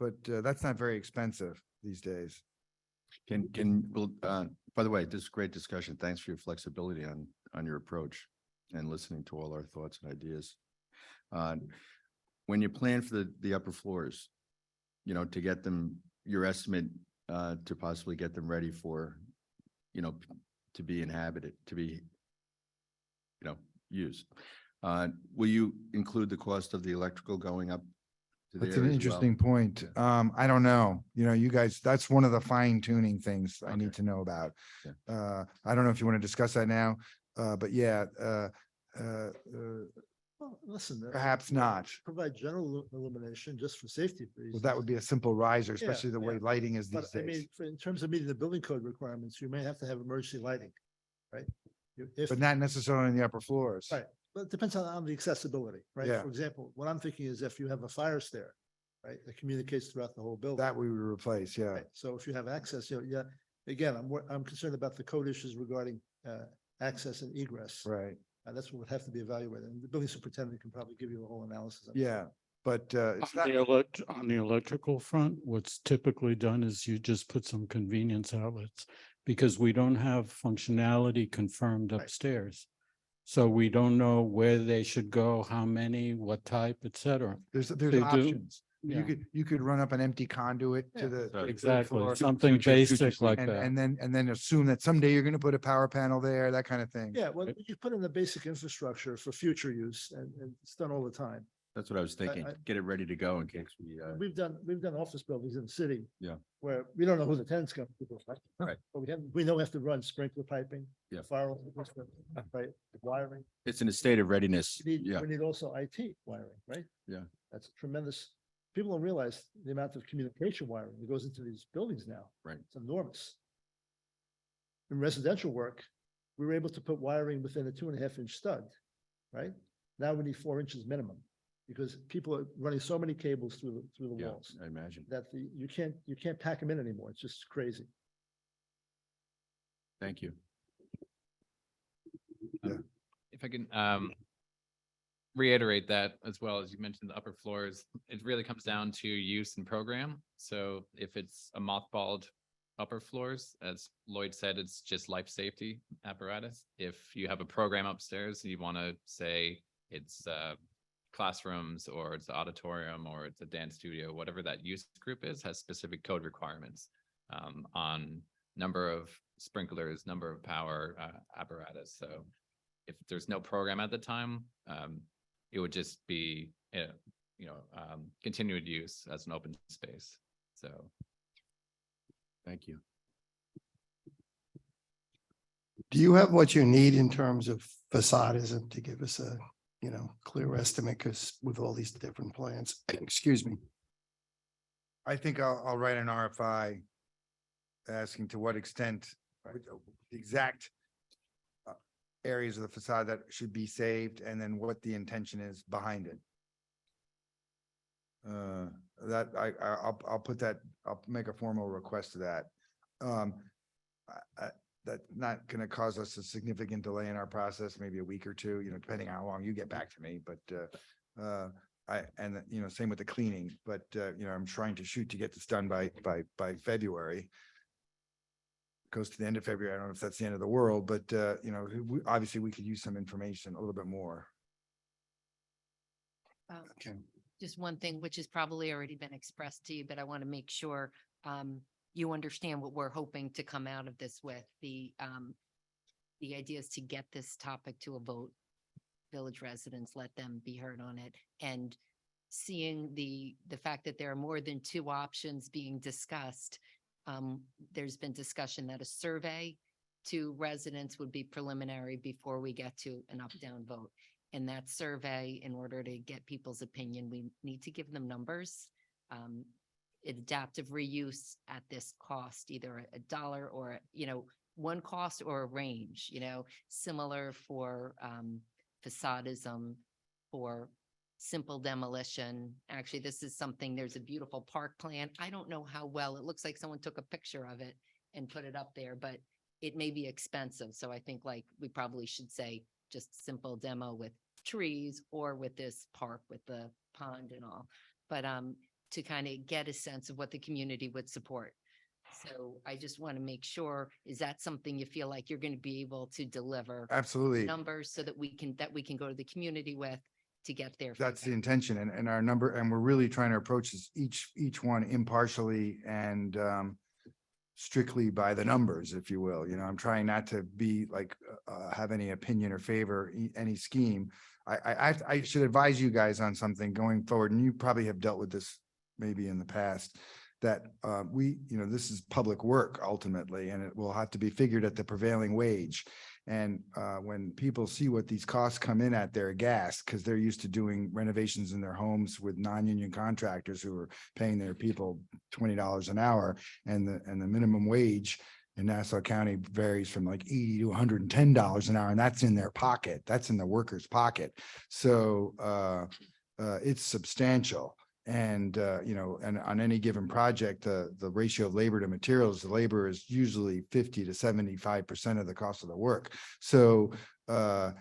but that's not very expensive these days. By the way, this is great discussion. Thanks for your flexibility on your approach and listening to all our thoughts and ideas. When you plan for the upper floors, to get them, your estimate, to possibly get them ready for, to be inhabited, to be, used. Will you include the cost of the electrical going up to That's there an as well? interesting point. I don't know, you guys, that's one of the fine tuning things I need Okay. to know about. Yeah. I don't know if you want to discuss that now, but yeah, well, listen. perhaps not. Provide general illumination just for safety reasons. Well, that would be a simple riser, Yeah, especially the way yeah. lighting is But these I days. mean, in terms of meeting the building code requirements, you may have to have emergency lighting, right? If, But not necessarily in the upper floors. right, but it depends on the accessibility, right? Yeah. For example, what I'm thinking is if you have a fire stair, right, that communicates throughout the whole building. That we would replace, yeah. Right, so if you have access, yeah, again, I'm concerned about the code issues regarding access and egress. Right, That's what would have to be evaluated, and the building superintendent can probably give you a whole analysis. of it. yeah, but it's On not, on the electrical front, what's typically done is you just put some convenience outlets because we don't have functionality confirmed Right. upstairs. So we don't know where they should go, how many, what type, et cetera. there's They do- options. Yeah. You could run up an empty conduit Yeah. to the. to the Exactly, floor, something basic like And, that. and then assume that someday you're gonna put a power panel there, that kind of thing. Yeah, well, you put in the basic infrastructure for future use, and it's done all the time. That's what I was thinking. I- Get it ready to go in case we, We've done office buildings in the city. Yeah. Where we don't know who the tenant's going to be, right? Right. But we know we have to run sprinkler piping. Yeah. Fire, right, wiring. it's in a state of readiness. We need, Yeah, we need also IT wiring, right? Yeah. That's tremendous. People don't realize the amount of communication wiring that goes into these buildings now. Right. It's enormous. In residential work, we were able to put wiring within a 2.5-inch stud, right? Now we need 4 inches minimum because people are running so many cables through the yeah, walls I imagine. that you can't pack them in anymore. It's just crazy. Thank you. If I can reiterate that as well, as you mentioned, the upper floors, it really comes down to use and program. So if it's a mothballed upper floors, as Lloyd said, it's just life safety apparatus. If you have a program upstairs and you want to say it's classrooms or it's an auditorium or it's a dance studio, whatever that use group is, has specific code requirements on number of sprinklers, number of power apparatus. So if there's no program at the time, it would just be, continued use as an open space. So. Thank you. Do you have what you need in terms of facadism to give us a, clear estimate? Because with all these different plans, excuse me. I think I'll write an RFI asking to what extent, the exact areas of the facade that should be saved and then what the intention is behind it. That I'll put that, I'll make a formal request to that. that's not gonna cause us a significant delay in our process, maybe a week or two, depending on how long you get back to me, but, same with the cleaning, but, I'm trying to shoot to get this done by February. Goes to the end of February. I don't know if that's the end of the world, but, obviously we could use some information, a little bit more. Okay. Just one thing, which has probably already been expressed to you, but I want to make sure you understand what we're hoping to come out of this with. The idea is to get this topic to a vote. Village residents, let them be heard on it. And seeing the fact that there are more than two options being discussed, there's been discussion that a survey to residents would be preliminary before we get to an up-down vote. And that survey, in order to get people's opinion, we need to give them numbers. Adaptive reuse at this cost, either $1 or, one cost or a range, similar for facadism, for simple demolition. Actually, this is something, there's a beautiful park plan. I don't know how well, it looks like someone took a picture of it and put it up there, but it may be expensive. So I think we probably should say just simple demo with trees or with this park with the pond and all. But to kind of get a sense of what the community would support. So I just want to make sure, is that something you feel like you're going to be able to deliver? Absolutely. Numbers so that we can go to the community with to get their That's the feedback. intention and our number, and we're really trying to approach this each one impartially and strictly by the numbers, if you will. I'm trying not to be like, have any opinion or favor any scheme. I should advise you guys on something going forward, and you probably have dealt with this maybe in the past, that this is public work ultimately, and it will have to be figured at the prevailing wage. And when people see what these costs come in at, they're aghast because they're used to doing renovations in their homes with non-union contractors who are paying their people $20 an hour, and the minimum wage in Nassau County varies from like $80 to $110 an hour, and that's in their pocket. That's in the worker's pocket. So it's substantial. And, and on any given project, the ratio of labor to materials, the labor is usually 50 to 75% of the cost of the work. So, I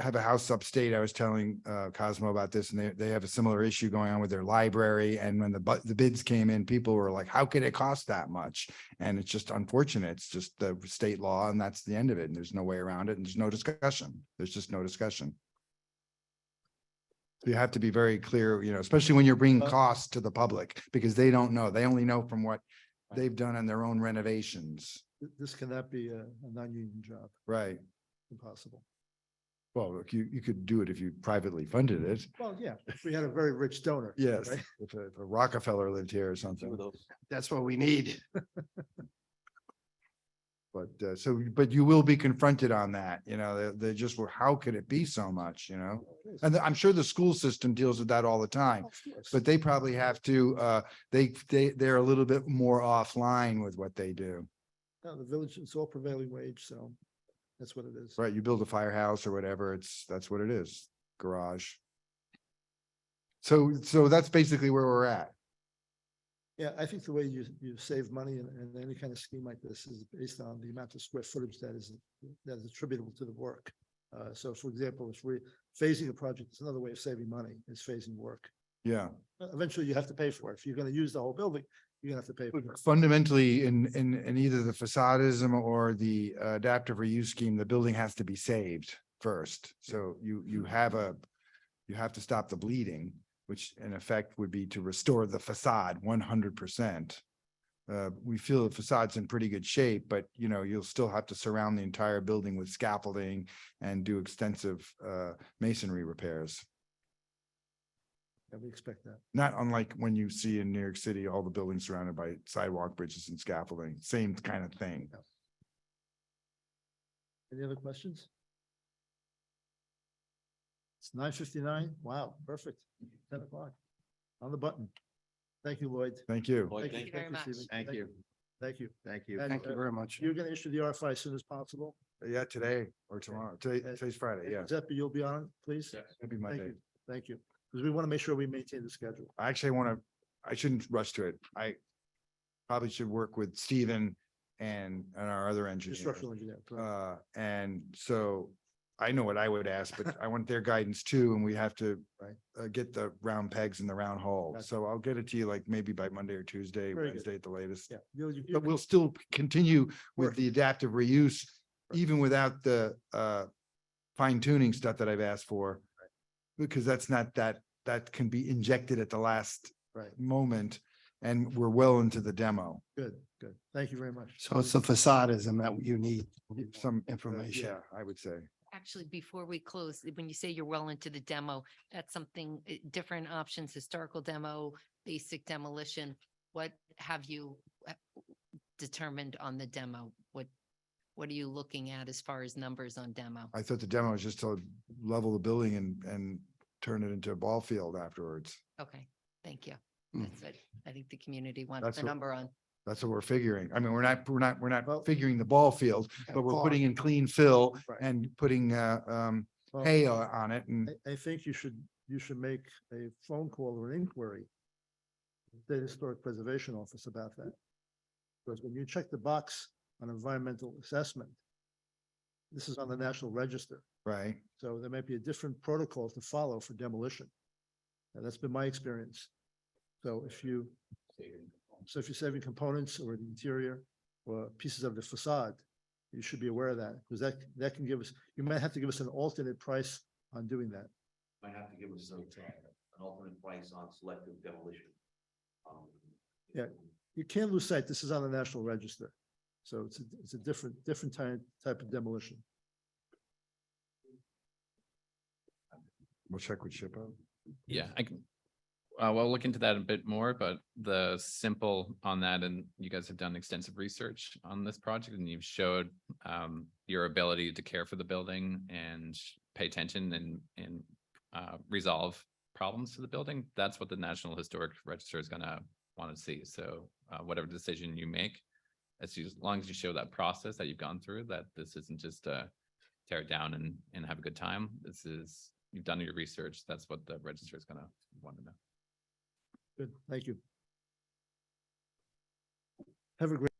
have a house upstate. I was telling Cosmo about this, and they have a similar issue going on with their library. And when the bids came in, people were like, how could it cost that much? And it's just unfortunate. It's just the state law, and that's the end of it. And there's no way around it. And there's no discussion. There's just no discussion. You have to be very clear, especially when you're bringing costs to the public, because they don't know. They only know from what they've done on their own renovations. This cannot be a non-union job. Right. Impossible. Well, you could do it if you privately funded it. Well, yeah, if we had a very rich donor. Yes, right? if a Rockefeller lived here or something. That's what we need. But but you will be confronted on that, they just were, how could it be so much, And I'm sure the school system deals with that all the time, but they probably have to, they're a little bit more offline with what they do. No, the village, it's all prevailing wage, so that's what it is. Right, you build a firehouse or whatever, that's what it is, garage. So that's basically where we're at. Yeah, I think the way you save money in any kind of scheme like this is based on the amount of square footage that is attributable to the work. So for example, if we're phasing a project, it's another way of saving money, is phasing work. Yeah. Eventually you have to pay for it. If you're going to use the whole building, you're gonna have to pay for it. Fundamentally, in either the facadism or the adaptive reuse scheme, the building has to be saved first. So you have to stop the bleeding, which in effect would be to restore the facade 100%. We feel the facade's in pretty good shape, but you'll still have to surround the entire building with scaffolding and do extensive masonry repairs. Yeah, we expect that. Not unlike when you see in New York City, all the buildings surrounded by sidewalk bridges and scaffolding, same kind of thing. Any other questions? It's 9:59. Wow, perfect. 10 o'clock on the button. Thank you, Lloyd. Thank you. Thank you very much. Stephen. Thank you. Thank you. Thank you. And, Thank you very much. You're going to issue the RFI as soon as possible. Yeah, today or tomorrow. Today's Friday, yeah. Giuseppe, you'll be on, it, please. It'll be Thank Monday. you. Thank you. Because we want to make sure we maintain the schedule. I shouldn't rush to it. probably should work with Stephen and our other The engineer. structural engineer. correct. And so I know what I would ask, but I want their guidance too, and we have to get the round pegs in the round hole. Gotcha. So I'll get it to you like maybe by Monday or Tuesday, Very good. Wednesday at the latest. Yeah. But we'll still continue with Work. the adaptive reuse, Right. even without the fine tuning stuff that I've asked for. Because that's not that can be injected at the last Right. moment, and we're well into the demo. Good, good. Thank you very much. So it's the facadism that you need Some information. Yeah, I would say. Actually, before we close, when you say you're well into the demo, that's something, different options, historical demo, basic demolition. What have you determined on the demo? What are you looking at as far as numbers on demo? I thought the demo was just to level the building and turn it into a ball field afterwards. Okay, thank you. Mm. That's what I think the community wants That's the what- number on. That's what we're figuring. I mean, we're not Well- figuring the ball field, but we're putting in clean fill Right. and putting Well, hay on it and I think you should make a phone call or an inquiry. to the Historic Preservation Office about that. Because when you check the box on environmental assessment, this is on the National Register, right. so there might be a different protocol to follow for demolition. And that's been my experience. So if you're saving components or the interior or pieces of the facade, you should be aware of that, because that can give us, you might have to give us an alternate price on doing that. Might have to give us an alternate price on selective demolition. Yeah. You can't lose sight, this is on the National Register. So it's a different type of demolition. We'll check with SHPO. Yeah, I can, we'll look into that a bit more, but the simple on that, and you guys have done extensive research on this project and you've showed your ability to care for the building and pay attention and resolve problems to the building. That's what the National Historic Register is gonna want to see. So whatever decision you make, as long as you show that process that you've gone through, that this isn't just tear it down and have a good time. This is, you've done your research. That's what the register is gonna want to know. Good, thank you. Have a great